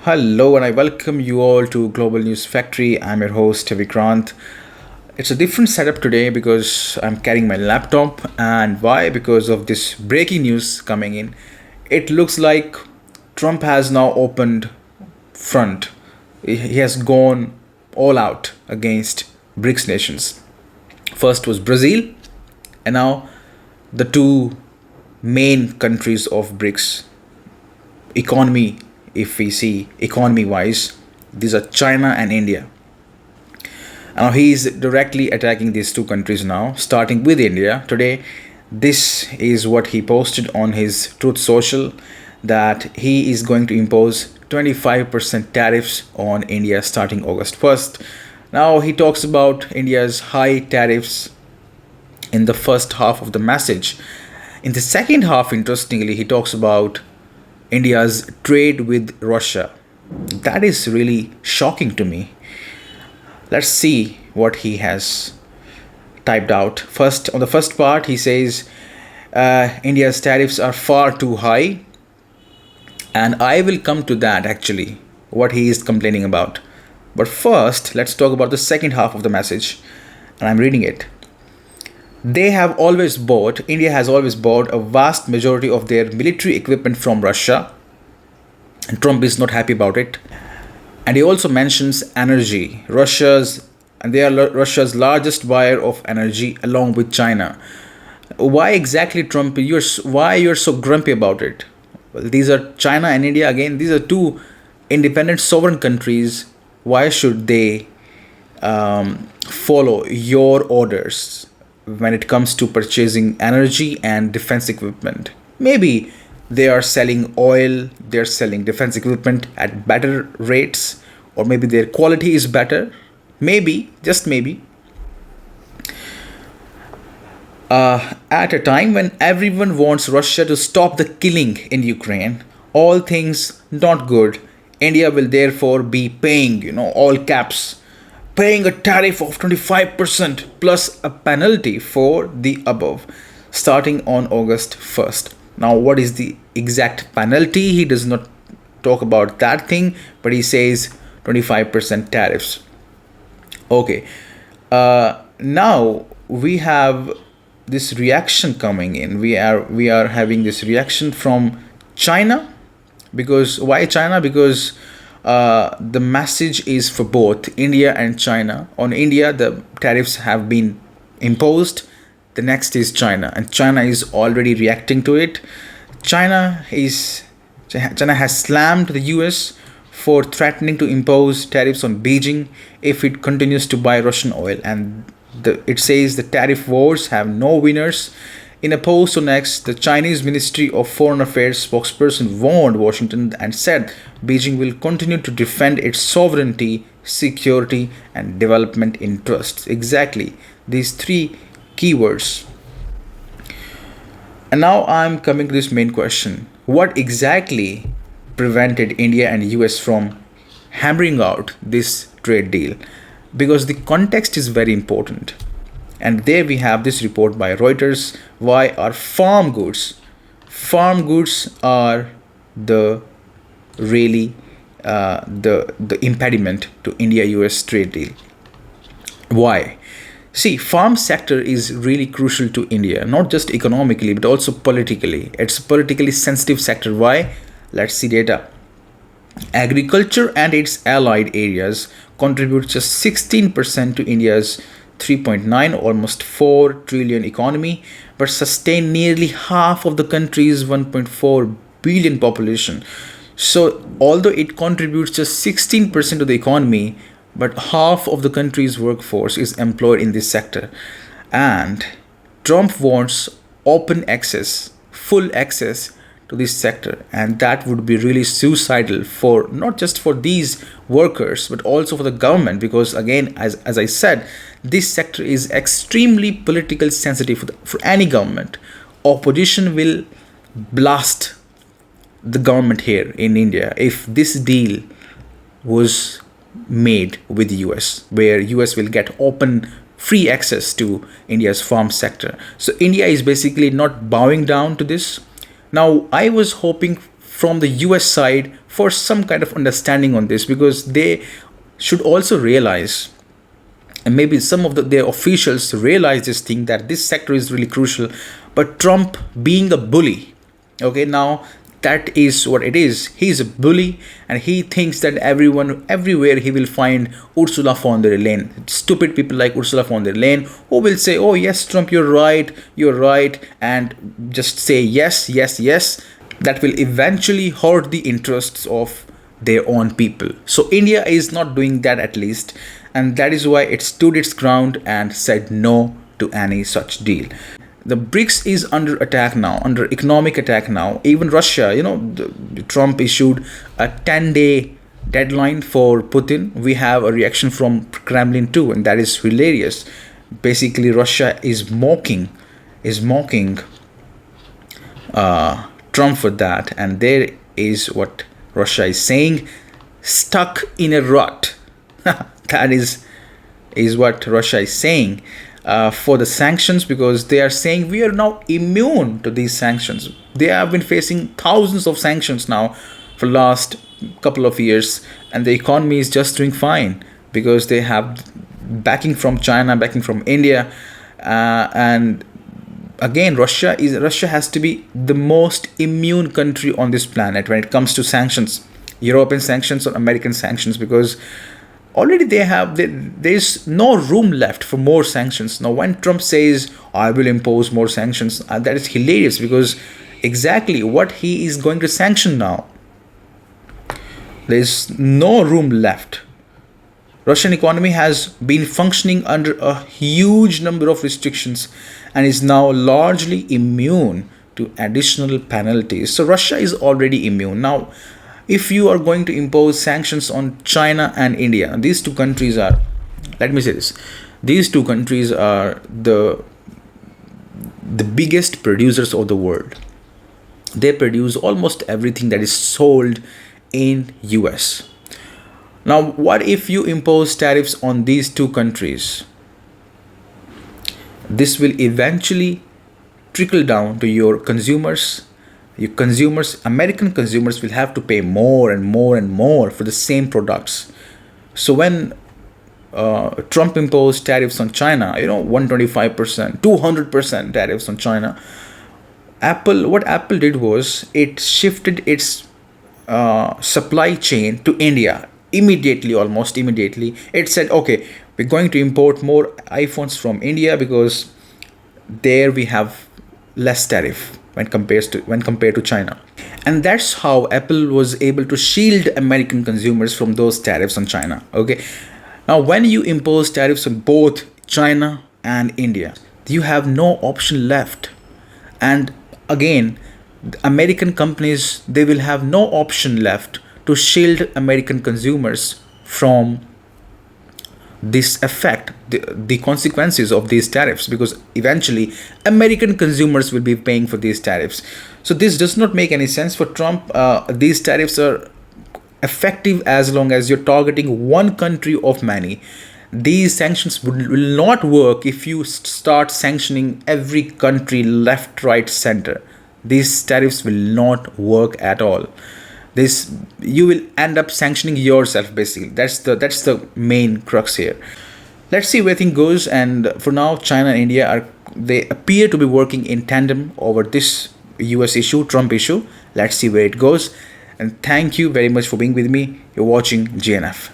Hello, and I welcome you all to Global News Factory. I'm your host, Vikrant. It's a different setup today because I'm carrying my laptop. And why? Because of this breaking news coming in. It looks like Trump has now opened front. He has gone all out against BRICS nations. First was Brazil, and now the two main countries of BRICS economy, if we see economy wise, these are China and India. Now he is directly attacking these two countries now, starting with India. Today, this is what he posted on his Truth Social, that he is going to impose 25% tariffs on India starting August 1st. Now he talks about India's high tariffs in the first half of the message. In the second half, interestingly, he talks about India's trade with Russia. That is really shocking to me. Let's see what he has typed out. First, on the first part, he says India's tariffs are far too high, and I will come to that actually, what he is complaining about. But first, let's talk about the second half of the message, and I'm reading it. India has always bought a vast majority of their military equipment from Russia, and Trump is not happy about it. And he also mentions energy. They are Russia's largest buyer of energy along with China. Why exactly, Trump? Why you're so grumpy about it? Well, these are China and India again. These are two independent sovereign countries. Why should they follow your orders when it comes to purchasing energy and defense equipment? Maybe they are selling oil, they're selling defense equipment at better rates, or maybe their quality is better. Maybe, just maybe. At a time when everyone wants Russia to stop the killing in Ukraine, all things not good, India will therefore be paying, all caps, paying a tariff of 25% plus a penalty for the above, starting on August 1st. Now, what is the exact penalty? He does not talk about that thing, but he says 25% tariffs. Okay. Now we have this reaction coming in. We are having this reaction from China. Because why China? Because the message is for both India and China. On India, the tariffs have been imposed. The next is China, and China is already reacting to it. China has slammed the US for threatening to impose tariffs on Beijing if it continues to buy Russian oil, and it says the tariff wars have no winners. In a post on X, the Chinese Ministry of Foreign Affairs spokesperson warned Washington and said Beijing will continue to defend its sovereignty, security, and development interests. Exactly these three keywords. And now I'm coming to this main question. What exactly prevented India and US from hammering out this trade deal? Because the context is very important. And there we have this report by Reuters. Why are farm goods? Farm goods are the really the impediment to India-US trade deal. Why? See, farm sector is really crucial to India, not just economically, but also politically. It's a politically sensitive sector. Why? Let's see data. Agriculture and its allied areas contribute just 16% to India's 3.9, almost 4 trillion economy, but sustain nearly half of the country's 1.4 billion population. So, although it contributes just 16% to the economy, but half of the country's workforce is employed in this sector. And Trump wants open access, full access to this sector, and that would be really suicidal for not just for these workers but also for the government, because again, as I said, this sector is extremely politically sensitive for any government. Opposition will blast the government here in India if this deal was made with the US, where US will get open free access to India's farm sector. So India is basically not bowing down to this. Now I was hoping from the US side for some kind of understanding on this, because they should also realize, and maybe some of their officials realize this thing, that this sector is really crucial. But Trump being a bully, okay, now that is what it is. He's a bully, and he thinks that everyone, everywhere, he will find Ursula von der Leyen, stupid people like Ursula von der Leyen, who will say, oh yes, Trump, you're right, and just say yes, yes, yes. That will eventually hurt the interests of their own people. So India is not doing that, at least, and that is why it stood its ground and said no to any such deal. The BRICS is under attack now, under economic attack now. Even Russia, Trump issued a 10-day deadline for Putin. We have a reaction from Kremlin too, and that is hilarious. Basically, Russia is mocking Trump for that, and there is what Russia is saying: stuck in a rut. That is what Russia is saying for the sanctions, because they are saying we are now immune to these sanctions. They have been facing thousands of sanctions now for last couple of years, and the economy is just doing fine because they have backing from China, backing from India, and again, Russia has to be the most immune country on this planet when it comes to sanctions, European sanctions or American sanctions, because already there's no room left for more sanctions. Now, when Trump says, I will impose more sanctions, that is hilarious, because exactly what he is going to sanction now. There's no room left. Russian economy has been functioning under a huge number of restrictions and is now largely immune to additional penalties. So Russia is already immune. Now, if you are going to impose sanctions on China and India, these two countries are, let me say this, these two countries are the biggest producers of the world. They produce almost everything that is sold in US. Now, what if you impose tariffs on these two countries? This will eventually trickle down to your consumers. Your consumers, American consumers, will have to pay more and more and more for the same products. So when Trump imposed tariffs on China, 125%, 200% tariffs on China, what Apple did was it shifted its supply chain to India. Immediately, almost immediately, it said, okay, we're going to import more iPhones from India because there we have less tariff when compared to China. And that's how Apple was able to shield American consumers from those tariffs on China. Okay, now when you impose tariffs on both China and India, you have no option left. And again, American companies, they will have no option left to shield American consumers from this effect, the consequences of these tariffs, because eventually American consumers will be paying for these tariffs. So this does not make any sense for Trump. These tariffs are effective as long as you're targeting one country of many. These sanctions will not work if you start sanctioning every country left, right, center. These tariffs will not work at all. You will end up sanctioning yourself, basically. That's the main crux here. Let's see where things goes. And for now, China and India they appear to be working in tandem over this US issue, Trump issue. Let's see where it goes. And thank you very much for being with me. You're watching GNF.